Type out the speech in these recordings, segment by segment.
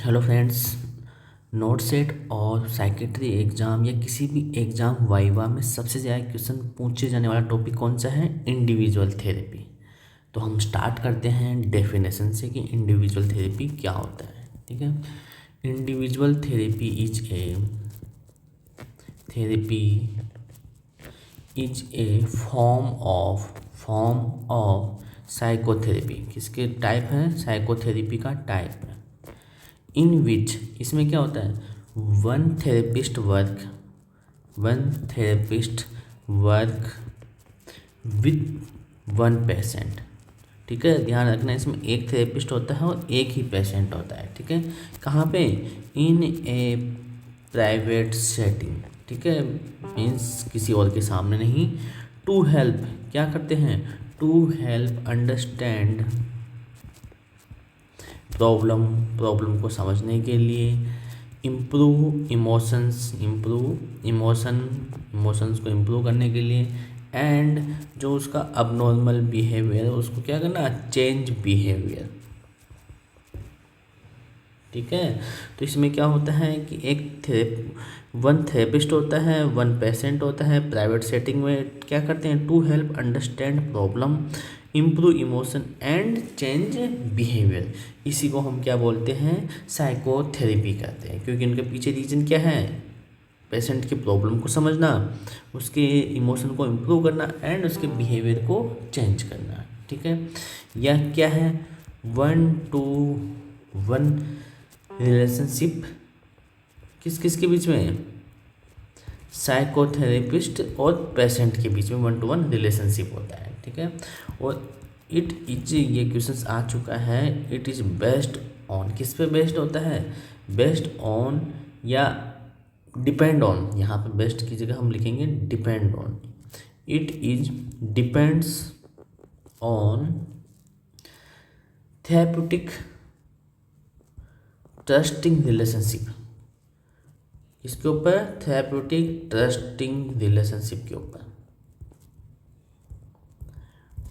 Hello friends. Not set और psychiatry exam या किसी भी एग्ज़ाम वाइवा में सबसे ज़्यादा क्वेश्चन पूछे जाने वाला टॉपिक कौन सा है? Individual therapy. तो हम स्टार्ट करते हैं डेफिनेशन से कि इंडिविजुअल थेरेपी क्या होता है। ठीक है, individual therapy is a form of psychotherapy. किसके टाइप है? साइकोथेरेपी का टाइप है। इन विच, इसमें क्या होता है? One therapist work with one patient. ठीक है, ध्यान रखना, इसमें एक थेरेपिस्ट होता है और एक ही पेशेंट होता है। ठीक है, कहाँ पे? इन ए प्राइवेट सेटिंग। ठीक है, मीन्स किसी और के सामने नहीं। टू हेल्प, क्या करते हैं? टू हेल्प अंडरस्टैंड प्रॉब्लम को समझने के लिए, इम्प्रूव इमोशंस को इम्प्रूव करने के लिए, एंड जो उसका अबनॉर्मल बिहेवियर है उसको क्या करना? Change behaviour. ठीक है, तो इसमें क्या होता है कि वन थेरेपिस्ट होता है, वन पेशेंट होता है। प्राइवेट सेटिंग में क्या करते हैं? To help understand problem, improve emotion and change behaviour. इसी को हम क्या बोलते हैं? साइकोथेरेपी कहते हैं, क्योंकि इनके पीछे रीजन क्या है? पेशेंट की प्रॉब्लम को समझना, उसके इमोशन को इम्प्रूव करना एंड उसके बिहेवियर को चेंज करना। ठीक है, यह क्या है? 1-to-1 रिलेशनशिप किस किस के बीच में? साइकोथेरेपिस्ट और पेशेंट के बीच में 1-to-1 रिलेशनशिप होता है। ठीक है, और ये क्वेश्चन आ चुका है। इट इज़ बेस्ड ऑन, किस पे बेस्ड होता है? बेस्ड ऑन या डिपेंड ऑन। यहाँ पे बेस्ट की जगह हम लिखेंगे depend on. It is depends on therapeutic trusting relationship. इसके ऊपर थेरेप्यूटिक ट्रस्टिंग रिलेशनशिप के ऊपर।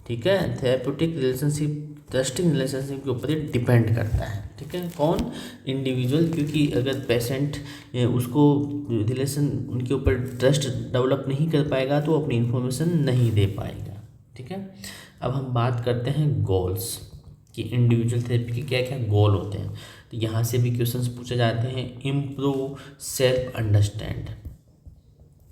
ठीक है, थेरेप्यूटिक ट्रस्टिंग रिलेशनशिप के ऊपर ये डिपेंड करता है। ठीक है, कौन? इंडिविजुअल, क्योंकि अगर पेशेंट उसको रिलेशन उनके ऊपर ट्रस्ट डेवलप नहीं कर पाएगा तो अपनी इन्फॉर्मेशन नहीं दे पाएगा। ठीक है, अब हम बात करते हैं गोल्स कि इंडिविजुअल थेरेपी के क्या क्या गोल होते हैं। तो यहाँ से भी क्वेश्चंस पूछे जाते हैं। Improve self understand.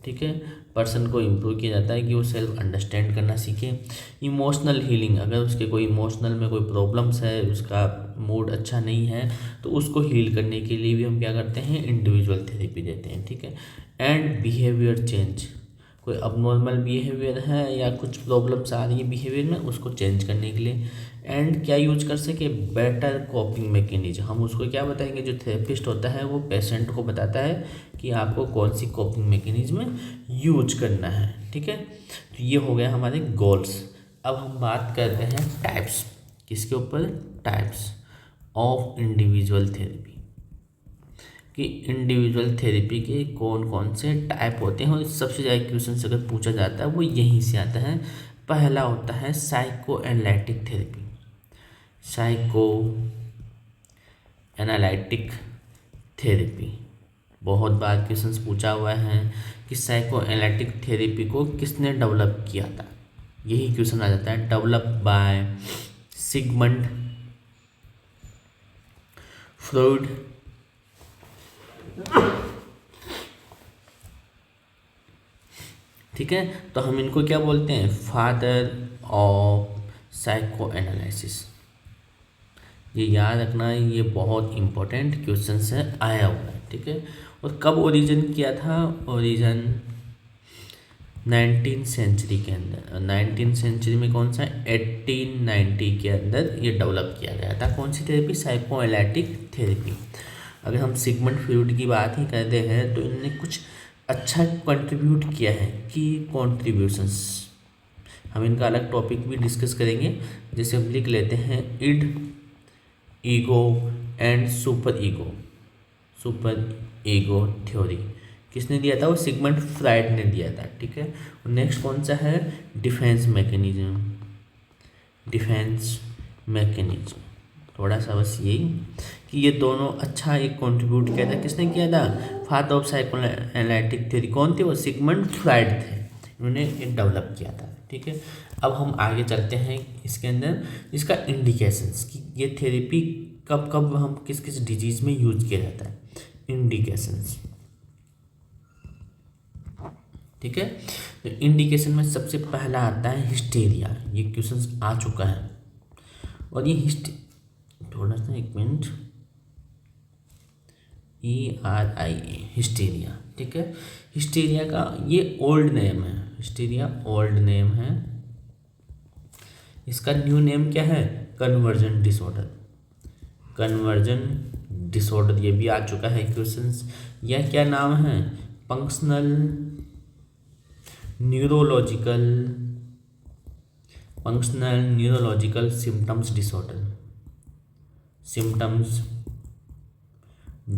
ठीक है, पर्सन को इम्प्रूव किया जाता है कि वो सेल्फ अंडरस्टैंड करना सीखे। इमोशनल हीलिंग, अगर उसके कोई इमोशनल में कोई प्रॉब्लम्स है, उसका मूड अच्छा नहीं है, तो उसको हील करने के लिए भी हम क्या करते हैं? इंडिविजुअल थेरेपी देते हैं। ठीक है, एंड बिहेवियर चेंज, कोई अबनॉर्मल बिहेवियर है या कुछ प्रॉब्लम्स आ रही है बिहेवियर में, उसको चेंज करने के लिए। एंड क्या यूज कर सके? Better coping mechanism. हम उसको क्या बताएंगे? जो थेरेपिस्ट होता है वो पेशेंट को बताता है कि आपको कौन सी कोपिंग मैकेनिज्म यूज करना है। ठीक है, तो ये हो गया हमारे गोल्स। अब हम बात करते हैं टाइप्स। किसके ऊपर? टाइप्स ऑफ इंडिविजुअल थेरेपी, कि इंडिविजुअल थेरेपी के कौन कौन से टाइप होते हैं। और सबसे ज़्यादा क्वेश्चन अगर पूछा जाता है वो यहीं से आता है। पहला होता है psycho analytic therapy. Psycho analytic therapy, बहुत बार क्वेश्चंस पूछा हुआ है कि साइको एनालिटिक थेरेपी को किसने डेवलप किया था। यही क्वेश्चन आ जाता है। Develop by Sigmund Freud. ठीक है, तो हम इनको क्या बोलते हैं? Father of psycho analysis. ये याद रखना है, ये बहुत इंपॉर्टेंट क्वेश्चन है, आया हुआ है। ठीक है, और कब ओरिजिन किया था? ओरिजिन 19th सेंचुरी के अंदर। 19th सेंचुरी में कौन सा? 1890 के अंदर ये डेवलप किया गया था। कौन सी थेरेपी? Psycho analytic therapy. अगर हम सिगमंड फ्रॉइड की बात ही करते हैं तो इन्होंने कुछ अच्छा कंट्रीब्यूट किया है। की कॉन्ट्रीब्यूशंस, हम इनका अलग टॉपिक भी डिस्कस करेंगे। जैसे हम लिख लेते हैं id, ego and superego theory. किसने दिया था? वो सिगमंड फ्राइड ने दिया था। ठीक है, और नेक्स्ट कौन सा है? Defence mechanism. थोड़ा सा बस यही कि ये दोनों अच्छा एक कंट्रीब्यूट किया था। किसने किया था? फादर ऑफ साइकोएनालिटिक थ्योरी कौन थे? वो सिगमंड फ्रॉइड थे, उन्होंने ये डेवलप किया था। ठीक है, अब हम आगे चलते हैं इसके अंदर, इसका इंडिकेशंस कि ये थेरेपी कब कब हम किस किस डिजीज में यूज किया जाता है। इंडिकेशंस, ठीक है, तो इंडिकेशन में सबसे पहला आता है हिस्टीरिया। ये क्वेश्चन आ चुका है, और ये थोड़ा सा एक मिनट, ERIA हिस्टीरिया। ठीक है, हिस्टीरिया का ये ओल्ड नेम है, हिस्टीरिया ओल्ड नेम है। इसका न्यू नेम क्या है? Conversion disorder. कन्वर्जन डिसऑर्डर ये भी आ चुका है क्वेश्चंस। यह क्या नाम है? Functional neurological symptoms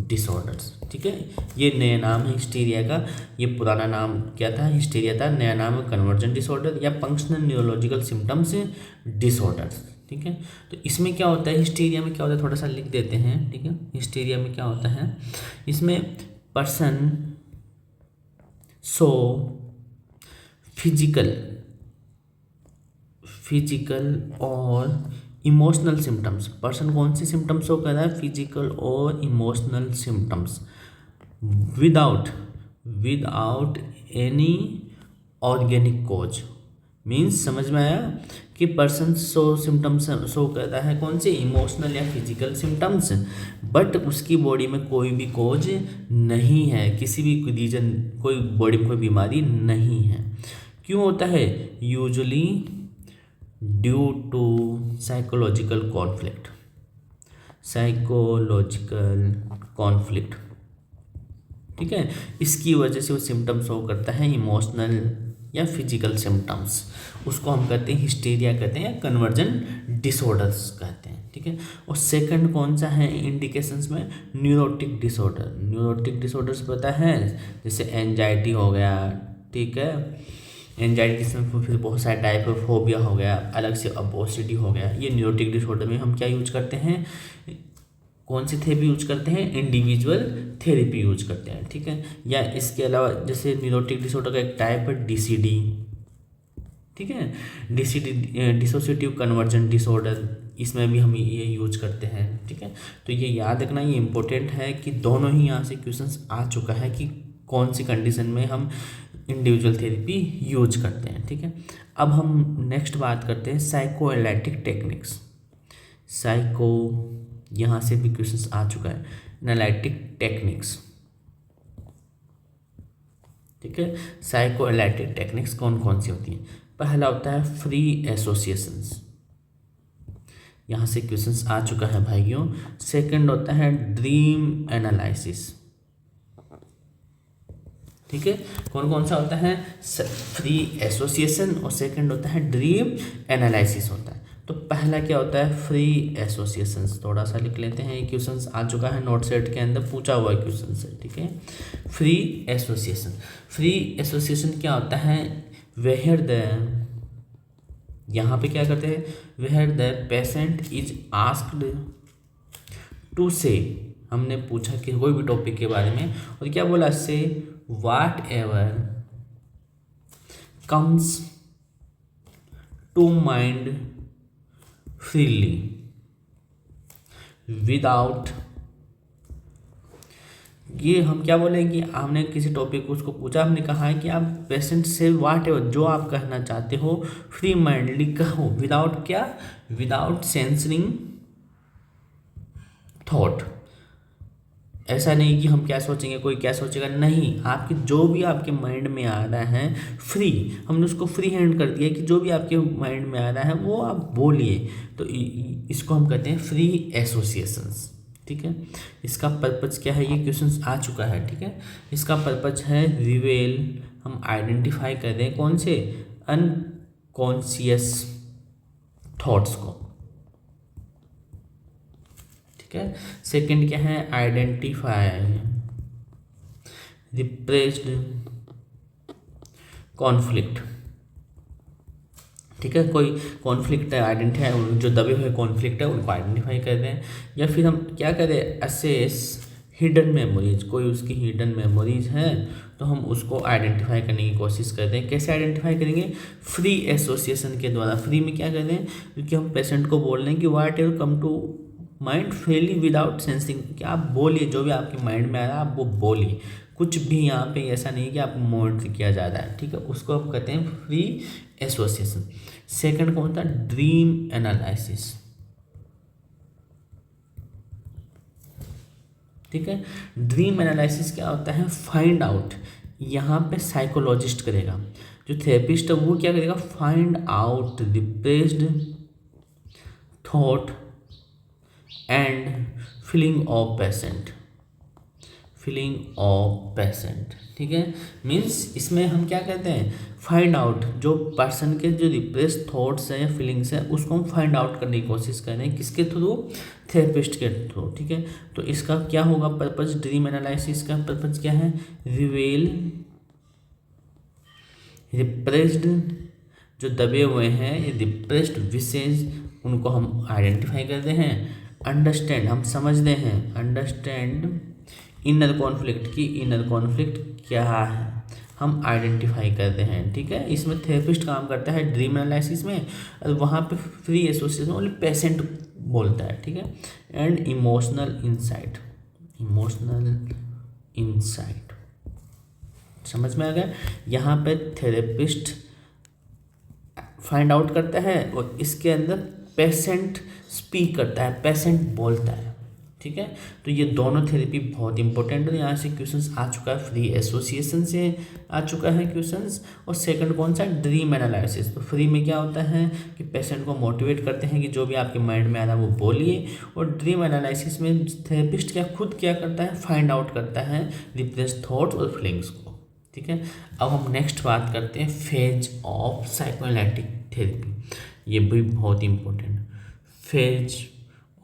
disorders. ठीक है, ये नया नाम है हिस्टीरिया का। ये पुराना नाम क्या था? हिस्टीरिया था। नया नाम है कन्वर्जन डिसऑर्डर या फंक्शनल न्यूरोलॉजिकल सिम्टम्स डिसऑर्डर्स। ठीक है, तो इसमें क्या होता है? हिस्टीरिया में क्या होता है, थोड़ा सा लिख देते हैं। ठीक है, हिस्टीरिया में क्या होता है? इसमें पर्सन सो फिजिकल और इमोशनल सिम्टम्स। पर्सन कौन सी सिम्टम्स शो कर रहा है? फिजिकल और emotional symptoms without any organic cause. Means समझ में आया कि पर्सन सिम्टम्स शो करता है कौन से? इमोशनल या फिजिकल सिम्टम्स, बट उसकी बॉडी में कोई भी कॉज नहीं है, किसी भी रीजन, कोई बॉडी में कोई बीमारी नहीं है। क्यों होता है? Usually due to psychological conflict. ठीक है, इसकी वजह से वो सिम्टम्स शो करता है, इमोशनल या फिजिकल सिम्टम्स। उसको हम कहते हैं हिस्टीरिया कहते हैं या कन्वर्जन डिसऑर्डर्स कहते हैं। ठीक है, और सेकंड कौन सा है इंडिकेशंस में? न्यूरोटिक डिसऑर्डर्स पता है, जैसे एंजाइटी हो गया। ठीक है, एंजाइटी इसमें फिर बहुत सारे टाइप ऑफ फोबिया हो गया, अलग से ओबेसिटी हो गया। ये न्यूरोटिक डिसऑर्डर में हम क्या यूज करते हैं? कौन सी थेरेपी यूज करते हैं? इंडिविजुअल थेरेपी यूज करते हैं। ठीक है, या इसके अलावा जैसे न्यूरोटिक डिसऑर्डर का एक टाइप है DCD। ठीक है, DCD डिसोसिएटिव कन्वर्जन डिसऑर्डर, इसमें भी हम ये यूज करते हैं। ठीक है, तो ये याद रखना, ये इंपॉर्टेंट है कि दोनों ही यहाँ से क्वेश्चंस आ चुका है कि कौन सी कंडीशन में हम इंडिविजुअल थेरेपी यूज करते हैं। ठीक है, अब हम नेक्स्ट बात करते हैं साइकोएनालिटिक टेक्निक्स। यहाँ से भी क्वेश्चंस आ चुका है, एनालिटिक टेक्निक्स। ठीक है, साइकोएनालिटिक टेक्निक्स कौन कौन सी होती हैं? पहला होता है फ्री एसोसिएशंस, यहाँ से क्वेश्चंस आ चुका है भाइयों। सेकंड होता है ड्रीम एनालिसिस। ठीक है, कौन कौन सा होता है? फ्री एसोसिएशन, और सेकंड होता है ड्रीम एनालिसिस होता है। तो पहला क्या होता है? Free association. थोड़ा सा लिख लेते हैं, ये क्वेश्चन आ चुका है नोट सेट के अंदर, पूछा हुआ क्वेश्चन से। ठीक है, फ्री एसोसिएशन क्या होता है? वेयर द, यहाँ पे क्या करते हैं? Where the patient is asked to say, हमने पूछा कि कोई भी टॉपिक के बारे में, और क्या बोला? से whatever comes to mind freely without, ये हम क्या बोलेंगे? हमने किसी टॉपिक को उसको पूछा, हमने कहा है कि आप पेशेंट से whatever जो आप कहना चाहते हो फ्री माइंडली कहो, विदाउट क्या? Without censoring thought. ऐसा नहीं कि हम क्या सोचेंगे, कोई क्या सोचेगा, नहीं, आपकी जो भी आपके माइंड में आ रहा है फ्री, हमने उसको फ्री हैंड कर दिया कि जो भी आपके माइंड में आ रहा है वो आप बोलिए। तो इसको हम कहते हैं फ्री एसोसिएशंस। ठीक है, इसका पर्पज क्या है? ये क्वेश्चन आ चुका है। ठीक है, इसका पर्पज है रिवेल, हम आइडेंटिफाई कर दें कौन से? अनकॉन्शियस थॉट्स को। सेकंड क्या है? Identify repressed conflict. ठीक है। कोई कॉन्फ्लिक्ट आइडेंटिफाई, जो दबे हुए कॉन्फ्लिक्ट है उनको आइडेंटिफाई कर दें, या फिर हम क्या करें, असेस हिडन मेमोरीज, कोई उसकी हिडन मेमोरीज हैं तो हम उसको आइडेंटिफाई करने की कोशिश करते हैं। कैसे आइडेंटिफाई करेंगे, फ्री एसोसिएशन के द्वारा। फ्री में क्या करते हैं, क्योंकि हम पेशेंट को बोल रहे हैं कि whatever come to mind freely without sensing, कि आप बोलिए जो भी आपके माइंड में आ रहा है आप वो बोलिए, कुछ भी यहाँ पे ऐसा नहीं कि आपको मॉनिटर किया जा रहा है, ठीक है। उसको हम कहते हैं फ्री एसोसिएशन। सेकंड कौन था, ड्रीम एनालिसिस, ठीक है। ड्रीम एनालिसिस क्या होता है, फाइंड आउट, यहाँ पे साइकोलॉजिस्ट करेगा, जो थेरेपिस्ट है वो क्या करेगा, find out repressed thought and feeling of patient, feeling of patient, ठीक है। मीन्स इसमें हम क्या कहते हैं, फाइंड आउट, जो पर्सन के जो रिप्रेस थॉट्स हैं या फीलिंग्स हैं उसको हम फाइंड आउट करने की कोशिश कर रहे हैं, किसके थ्रू, थेरेपिस्ट के थ्रू, ठीक है। तो इसका क्या होगा पर्पज, ड्रीम एनालिसिस का पर्पज क्या है, रिवेल रिप्रेस्ड, जो दबे हुए हैं ये रिप्रेस्ड विशेज, उनको हम आइडेंटिफाई करते हैं। अंडरस्टैंड, हम समझते हैं, अंडरस्टैंड इनर कॉन्फ्लिक्ट, की इनर कॉन्फ्लिक्ट क्या है हम आइडेंटिफाई करते हैं, ठीक है। इसमें थेरेपिस्ट काम करता है ड्रीम एनालिसिस में, और वहाँ पे फ्री एसोसिएशन ओनली पेशेंट बोलता है, ठीक है। And emotional insight, emotional insight, समझ में आ गया। यहाँ पे थेरेपिस्ट फाइंड आउट करता है और इसके अंदर पेशेंट स्पीक करता है, पेशेंट बोलता है, ठीक है। तो ये दोनों थेरेपी बहुत इंपॉर्टेंट है। यहाँ से क्वेश्चंस आ चुका है, फ्री एसोसिएशन से आ चुका है क्वेश्चंस, और सेकंड कौन सा, ड्रीम एनालिसिस। तो फ्री में क्या होता है कि पेशेंट को मोटिवेट करते हैं कि जो भी आपके माइंड में आ रहा है वो बोलिए, और ड्रीम एनालिसिस में थेरेपिस्ट क्या खुद क्या करता है, फाइंड आउट करता है रिप्रेस थॉट्स और फीलिंग्स को, ठीक है। अब हम नेक्स्ट बात करते हैं फेज ऑफ साइकोएनालिटिक थेरेपी, ये भी बहुत इंपॉर्टेंट, फेज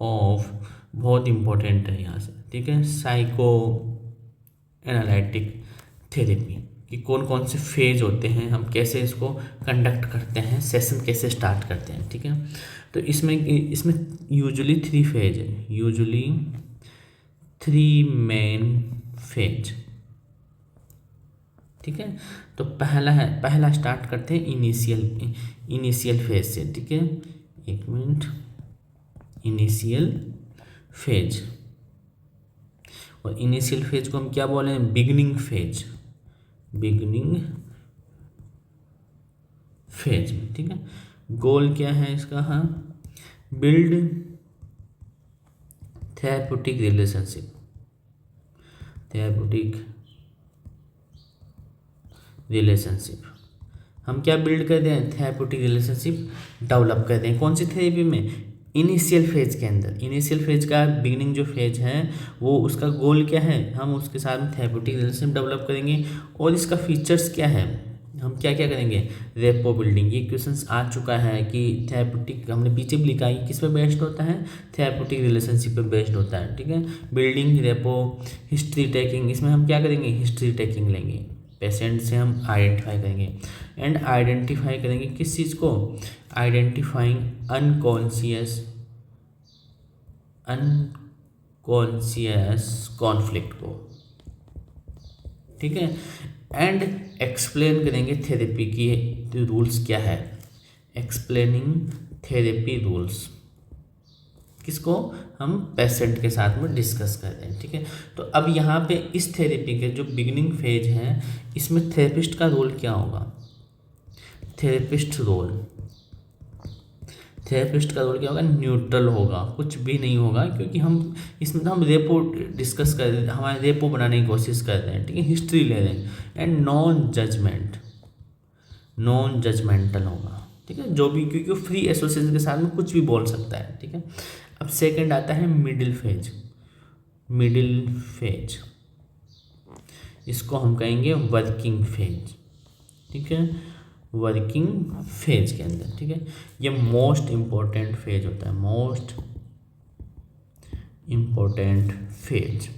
ऑफ बहुत इंपॉर्टेंट है यहाँ से, ठीक है। साइको एनालिटिक थेरेपी कि कौन कौन से फेज होते हैं, हम कैसे इसको कंडक्ट करते हैं, सेशन कैसे स्टार्ट करते हैं, ठीक है। तो इसमें यूजुअली 3 फेज है, यूजुअली 3 मेन फेज, ठीक है। तो पहला स्टार्ट करते हैं इनिशियल फेज से, ठीक है। एक मिनट, इनिशियल फेज, और इनिशियल फेज को हम क्या बोले हैं, बिगनिंग फेज, बिगनिंग फेज में, ठीक है। गोल क्या है इसका, हाँ, build therapeutic relationship, therapeutic relationship, हम क्या बिल्ड करते हैं, थेरेप्यूटिक रिलेशनशिप डेवलप करते हैं, कौन सी थेरेपी में, इनिशियल फेज के अंदर। इनिशियल फेज का बिगिनिंग जो फेज है वो उसका गोल क्या है, हम उसके साथ में थेरेप्यूटिक रिलेशनशिप डेवलप करेंगे, और इसका फीचर्स क्या है, हम क्या क्या करेंगे, रेपो बिल्डिंग। ये क्वेश्चंस आ चुका है कि थेरेप्यूटिक, हमने पीछे भी लिखा है किस पे बेस्ड होता है, थेरेप्यूटिक रिलेशनशिप पे बेस्ड होता है, ठीक है। बिल्डिंग, रेपो, हिस्ट्री टेकिंग, इसमें हम क्या करेंगे, हिस्ट्री टेकिंग लेंगे, पेशेंट से हम आइडेंटिफाई करेंगे, एंड आइडेंटिफाई करेंगे किस चीज़ को, आइडेंटिफाइंग अनकॉन्शियस कॉन्फ्लिक्ट को, ठीक है। एंड एक्सप्लेन करेंगे थेरेपी की रूल्स क्या है, एक्सप्लेनिंग थेरेपी रूल्स, किसको, हम पेशेंट के साथ में डिस्कस कर रहे हैं, ठीक है। तो अब यहाँ पे इस थेरेपी के जो बिगिनिंग फेज है इसमें थेरेपिस्ट का रोल क्या होगा, थेरेपिस्ट का रोल क्या होगा, न्यूट्रल होगा, कुछ भी नहीं होगा, क्योंकि हम इसमें तो हम रेपो डिस्कस कर रहे हैं, हमारे रेपो बनाने की कोशिश कर रहे हैं, ठीक है, हिस्ट्री ले रहे हैं, एंड नॉन जजमेंटल होगा, ठीक है, जो भी, क्योंकि फ्री एसोसिएशन के साथ में कुछ भी बोल सकता है, ठीक है। अब सेकंड आता है मिडिल फेज, इसको हम कहेंगे वर्किंग फेज, ठीक है, वर्किंग फेज के अंदर, ठीक है। ये मोस्ट इम्पोर्टेंट फेज होता है, मोस्ट इम्पोर्टेंट फेज,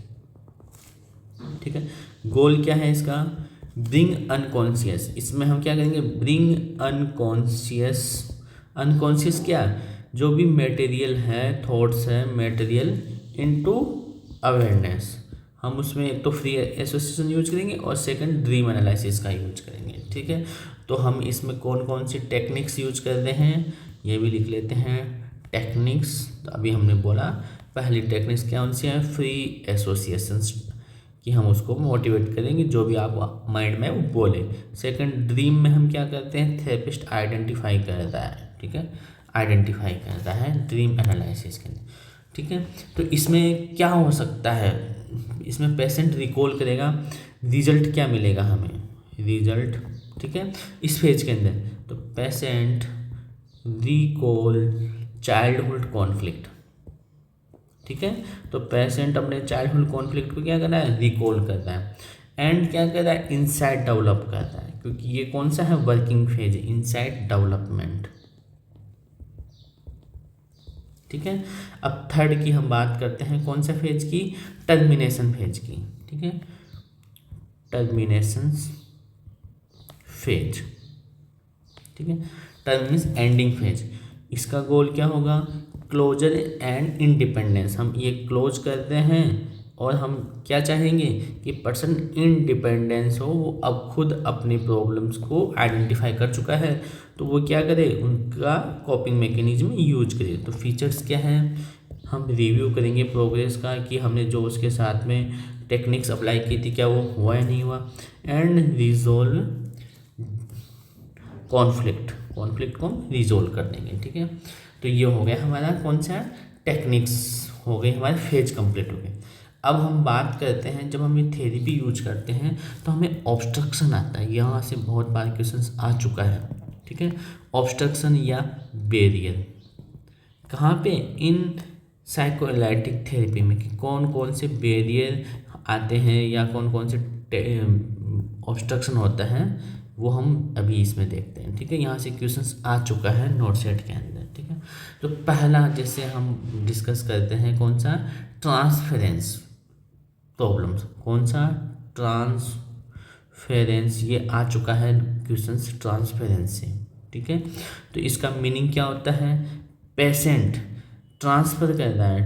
ठीक है। गोल क्या है इसका, ब्रिंग अनकॉन्शियस, इसमें हम क्या करेंगे, ब्रिंग अनकॉन्शियस अनकॉन्शियस क्या, जो भी मटेरियल है, थॉट्स है, मटेरियल इनटू अवेयरनेस, हम उसमें एक तो फ्री एसोसिएशन यूज करेंगे और सेकंड ड्रीम एनालिसिस का यूज करेंगे। ठीक है, तो हम इसमें कौन कौन सी टेक्निक्स यूज करते हैं ये भी लिख लेते हैं। टेक्निक्स तो अभी हमने बोला, पहली टेक्निक्स क्या कौन सी है, फ्री एसोसिएशंस, कि हम उसको मोटिवेट करेंगे जो भी आप माइंड में वो बोले। सेकंड ड्रीम में हम क्या करते हैं, थेरेपिस्ट आइडेंटिफाई करता है। ठीक है, आइडेंटिफाई करता है ड्रीम एनालिसिस के अंदर। ठीक है, तो इसमें क्या हो सकता है, इसमें पेशेंट रिकॉल करेगा, रिजल्ट क्या मिलेगा हमें, रिजल्ट। ठीक है, इस फेज के अंदर तो पेशेंट रिकॉल चाइल्डहुड कॉन्फ्लिक्ट। ठीक है, तो पेशेंट अपने चाइल्डहुड कॉन्फ्लिक्ट को क्या कर रहा है, रिकॉल कर रहा है। एंड क्या कर रहा है, इंसाइट डेवलप कर रहा है, क्योंकि ये कौन सा है, वर्किंग फेज, इंसाइट डेवलपमेंट। ठीक है, अब थर्ड की हम बात करते हैं, कौन सा फेज की, टर्मिनेशन फेज की। ठीक है, टर्मिनेशन फेज। ठीक है, टर्म मीन्स एंडिंग फेज। इसका गोल क्या होगा, क्लोजर एंड इंडिपेंडेंस। हम ये क्लोज करते हैं और हम क्या चाहेंगे कि पर्सन इंडिपेंडेंस हो, वो अब खुद अपनी प्रॉब्लम्स को आइडेंटिफाई कर चुका है, तो वो क्या करे, उनका कॉपिंग मैकेनिज्म यूज करे। तो फीचर्स क्या हैं, हम रिव्यू करेंगे प्रोग्रेस का, कि हमने जो उसके साथ में टेक्निक्स अप्लाई की थी क्या वो हुआ या नहीं हुआ। एंड रिजोल्व कॉन्फ्लिक्ट को हम रिजोल्व कर देंगे। ठीक है, तो ये हो गया हमारा कौन सा, टेक्निक्स हो गए, हमारे फेज कंप्लीट हो गए। अब हम बात करते हैं, जब हम ये थेरेपी यूज करते हैं तो हमें ऑब्स्ट्रक्शन आता है, यहाँ से बहुत बार क्वेश्चंस आ चुका है। ठीक है, ऑब्स्ट्रक्शन या बैरियर कहाँ पे, इन साइकोएनालिटिक थेरेपी में, कि कौन कौन से बैरियर आते हैं या कौन कौन से ऑब्स्ट्रक्शन होता है, वो हम अभी इसमें देखते हैं। ठीक है, यहाँ से क्वेश्चंस आ चुका है नोट सेट के अंदर। ठीक है, तो पहला जैसे हम डिस्कस करते हैं कौन सा, ट्रांसफेरेंस प्रॉब्लम्स, कौन सा, ट्रांसफेरेंस, ये आ चुका है क्वेश्चंस ट्रांसफेरेंस से। ठीक है, तो इसका मीनिंग क्या होता है, पेशेंट ट्रांसफ़र कर रहा है,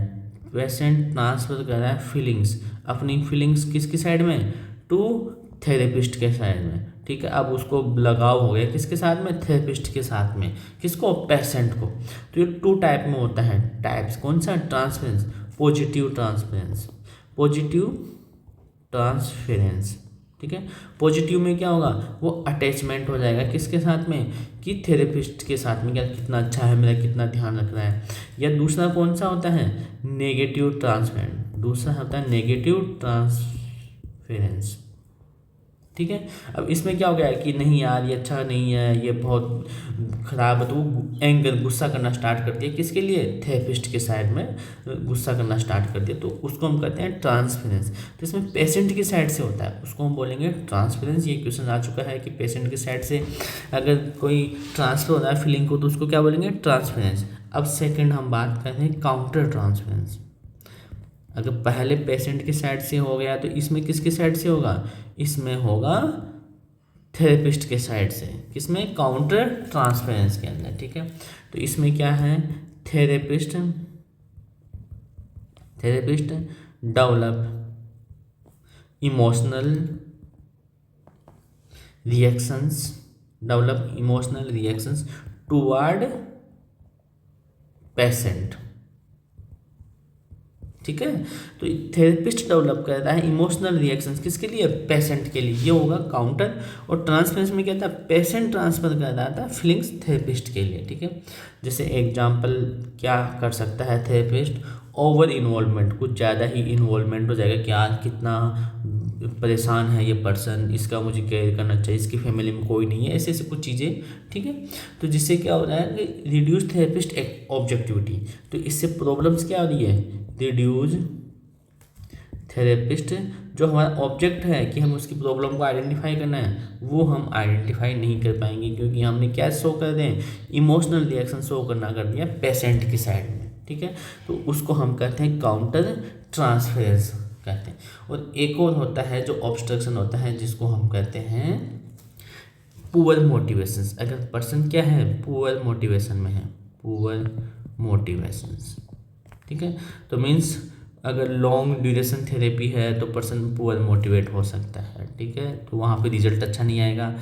पेशेंट ट्रांसफ़र कर रहा है फीलिंग्स, अपनी फीलिंग्स किसकी साइड में, टू थेरेपिस्ट के साइड में। ठीक है, अब उसको लगाव हो गया किसके साथ में, थेरेपिस्ट के साथ में, किसको, पेशेंट को। तो ये टू टाइप में होता है, टाइप्स कौन सा, transference, positive transference, positive transference. ठीक है, पॉजिटिव में क्या होगा, वो अटैचमेंट हो जाएगा किसके साथ में, कि थेरेपिस्ट के साथ में, क्या कितना अच्छा है मेरा, कितना ध्यान रख रहा है। या दूसरा कौन सा होता है, नेगेटिव ट्रांसफरेंस, दूसरा होता है नेगेटिव ट्रांसफरेंस। ठीक है, अब इसमें क्या हो गया कि नहीं यार ये अच्छा नहीं है, ये बहुत ख़राब है, तो वो एंगर, गुस्सा करना स्टार्ट कर दिया, किसके लिए, थेरेपिस्ट के साइड में गुस्सा करना स्टार्ट कर दिया, तो उसको हम कहते हैं ट्रांसफरेंस। तो इसमें पेशेंट की साइड से होता है, उसको हम बोलेंगे ट्रांसफरेंस। ये क्वेश्चन आ चुका है कि पेशेंट की साइड से अगर कोई ट्रांसफर हो रहा है फीलिंग को, तो उसको क्या बोलेंगे, ट्रांसफरेंस। अब सेकेंड हम बात करते हैं काउंटर ट्रांसफरेंस। अगर पहले पेशेंट की साइड से हो गया तो इसमें किसकी साइड से होगा, इसमें होगा थेरेपिस्ट के साइड से, किसमें, काउंटर ट्रांसफरेंस के अंदर। ठीक है, तो इसमें क्या है, therapist develop emotional reactions toward patient. ठीक है, तो थेरेपिस्ट डेवलप कर रहा है इमोशनल रिएक्शंस किसके लिए, पेशेंट के लिए, ये होगा काउंटर। और ट्रांसफरेंस में क्या था, पेशेंट ट्रांसफर कर रहा था फीलिंग्स थेरेपिस्ट के लिए। ठीक है, जैसे एग्जांपल क्या कर सकता है थेरेपिस्ट, ओवर इन्वॉल्वमेंट, कुछ ज़्यादा ही इन्वॉल्वमेंट हो जाएगा कि यार कितना परेशान है ये पर्सन, इसका मुझे केयर करना चाहिए, इसकी फैमिली में कोई नहीं है, ऐसे ऐसे कुछ चीज़ें। ठीक है, तो जिससे क्या हो रहा है कि रिड्यूस थेरेपिस्ट ऑब्जेक्टिविटी, तो इससे प्रॉब्लम्स क्या हो रही है, रिड्यूस थेरेपिस्ट, जो हमारा ऑब्जेक्ट है कि हम उसकी प्रॉब्लम को आइडेंटिफाई करना है, वो हम आइडेंटिफाई नहीं कर पाएंगे, क्योंकि हमने क्या शो कर दें, इमोशनल रिएक्शन शो करना कर दिया पेशेंट की साइड में। ठीक है, तो उसको हम कहते हैं काउंटर ट्रांसफरेंस कहते हैं। और एक और होता है जो ऑब्स्ट्रक्शन होता है, जिसको हम कहते हैं पुअर मोटिवेशंस, अगर पर्सन क्या है, पुअर मोटिवेशन में है, पुअर मोटिवेशंस, ठीक है। तो मीन्स अगर लॉन्ग ड्यूरेशन थेरेपी है तो पर्सन पुअर मोटिवेट हो सकता है, ठीक है, तो वहाँ पे रिजल्ट अच्छा नहीं आएगा।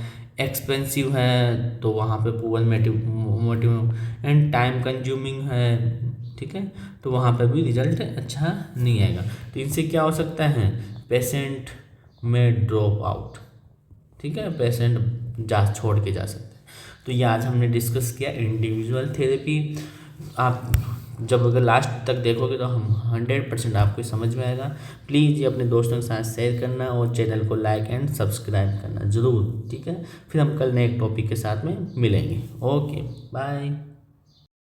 एक्सपेंसिव है तो वहाँ पे poor motive and time consuming है, ठीक है, तो वहाँ पे भी रिजल्ट अच्छा नहीं आएगा। तो इनसे क्या हो सकता है, पेशेंट में ड्रॉप आउट, ठीक है, पेशेंट छोड़ के जा सकते हैं। तो ये आज हमने डिस्कस किया इंडिविजुअल थेरेपी। आप जब अगर लास्ट तक देखोगे तो हम 100% आपको समझ में आएगा। प्लीज़ ये अपने दोस्तों के साथ शेयर करना और चैनल को लाइक एंड सब्सक्राइब करना ज़रूर, ठीक है। फिर हम कल नए टॉपिक के साथ में मिलेंगे। Okay, bye.